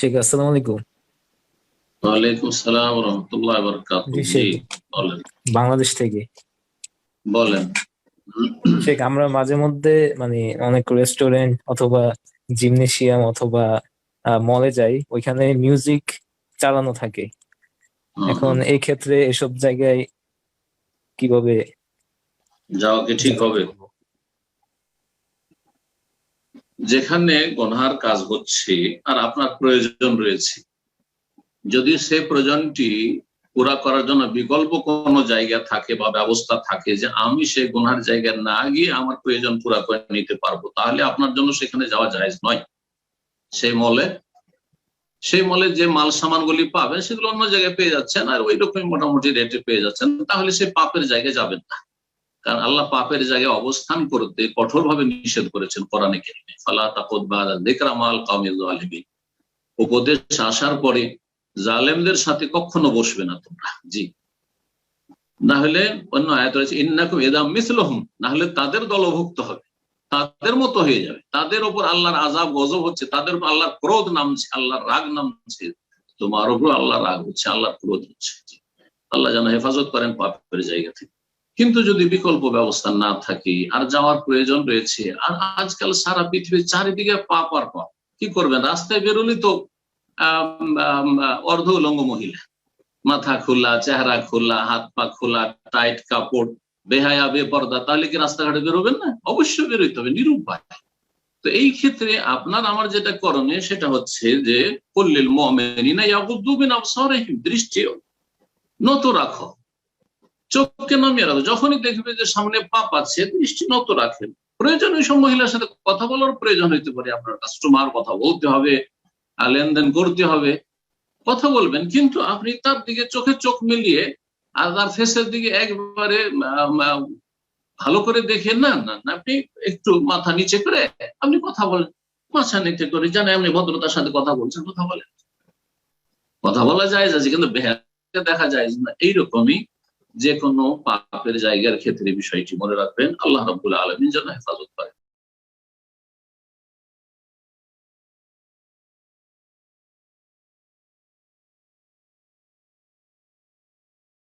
ঠিক আছে, আসসালামু আলাইকুম। ওয়ালাইকুম আসসালাম ওয়া রাহমাতুল্লাহি ওয়া বারাকাতুহু। জি জি, শেখ, বলেন। বাংলাদেশ থেকে। বলেন। শেখ, আমরা মাঝে মধ্যে মানে অনেক রেস্টুরেন্ট অথবা জিমনেশিয়াম অথবা মলে যাই, ওইখানে মিউজিক চালানো থাকে। হুম, এখন হুম। এই ক্ষেত্রে এসব জায়গায় কিভাবে যাওয়া কি ঠিক যাতায়াত হবে? করবো? যেখানে গুনহার কাজ হচ্ছে আর আপনার প্রয়োজন রয়েছে, যদি সে প্রয়োজনটি পুরা করার জন্য বিকল্প কোনো জায়গা থাকে বা ব্যবস্থা থাকে যে আমি সেই গুনহার জায়গায় না গিয়ে আমার প্রয়োজন পুরা করে নিতে পারবো, তাহলে আপনার জন্য সেখানে যাওয়া জায়েজ নয়। সেই মলে সেই মলে যে মাল সামানগুলি পাবেন সেগুলো অন্য জায়গায় পেয়ে যাচ্ছেন, আর ওই রকম মোটামুটি রেটে পেয়ে যাচ্ছেন, তাহলে সে পাপের জায়গায় যাবেন না। কারণ আল্লাহ পাপের জায়গায় অবস্থান করতে কঠোরভাবে নিষেধ করেছেন কোরআনে কারিমে, ফালা তাকুদ বাদা যিকরা মাল কওমিজ জালিমিন। উপদেশ আসার পরে জালেমদের সাথে কখনো বসবে না তোমরা। জি, না হলে অন্য আয়াত রয়েছে ইন্নাকুম ইযা মিসলুহুম, না হলে তাদের দলভুক্ত হবে, তাদের মতো হয়ে যাবে, তাদের উপর আল্লাহর আযাব গজব হচ্ছে, তাদের উপর আল্লাহর ক্রোধ নামছে, আল্লাহর রাগ নামছে, তোমার উপর আল্লাহর রাগ হচ্ছে, আল্লাহর ক্রোধ হচ্ছে। আল্লাহ যেন হেফাজত করেন পাপের জায়গা থেকে। কিন্তু যদি বিকল্প ব্যবস্থা না থাকে আর যাওয়ার প্রয়োজন রয়েছে, আর আজকাল সারা পৃথিবীর চারিদিকে পাপ আর পাপ, কি করবেন? রাস্তায় বেরোলি তো অর্ধ উলঙ্গ মহিলা, মাথা খোলা, চেহারা খোলা, হাত পা খোলা, টাইট কাপড়, বেহায়া বেপর্দা, তাহলে কি রাস্তাঘাটে বেরোবেন না? অবশ্যই বেরোইতে হবে, নিরুপায়। তো এই ক্ষেত্রে আপনার আমার যেটা করণীয় সেটা হচ্ছে যে কুল্লিল মুমিনিনা ইয়াগুদ্দু মিন আবসারিহিম, দৃষ্টি নত রাখো, চোখকে নামিয়ে রাখো। যখনই দেখবে যে সামনে পাপ আছে, দৃষ্টি নত রাখেন। প্রয়োজন ওই সব মহিলার সাথে কথা বলার প্রয়োজন হইতে পারে, আপনার কাস্টমার, কথা বলতে হবে, লেনদেন করতে হবে, কথা বলবেন, কিন্তু আপনি তার দিকে চোখে চোখ মিলিয়ে আর তার ফেসের দিকে একবারে ভালো করে দেখেন না, না না, আপনি একটু মাথা নিচে করে আপনি কথা বলেন, মাথা নিচে করে, জানে আপনি ভদ্রতার সাথে কথা বলছেন, কথা বলেন, কথা বলা যায় আছে, কিন্তু বেহায়াকে দেখা যায় না। এইরকমই যে কোনো পাপের জায়গার ক্ষেত্রে বিষয়টি মনে রাখবেন। আল্লাহ রাব্বুল আলামিন যেন হেফাজত করেন।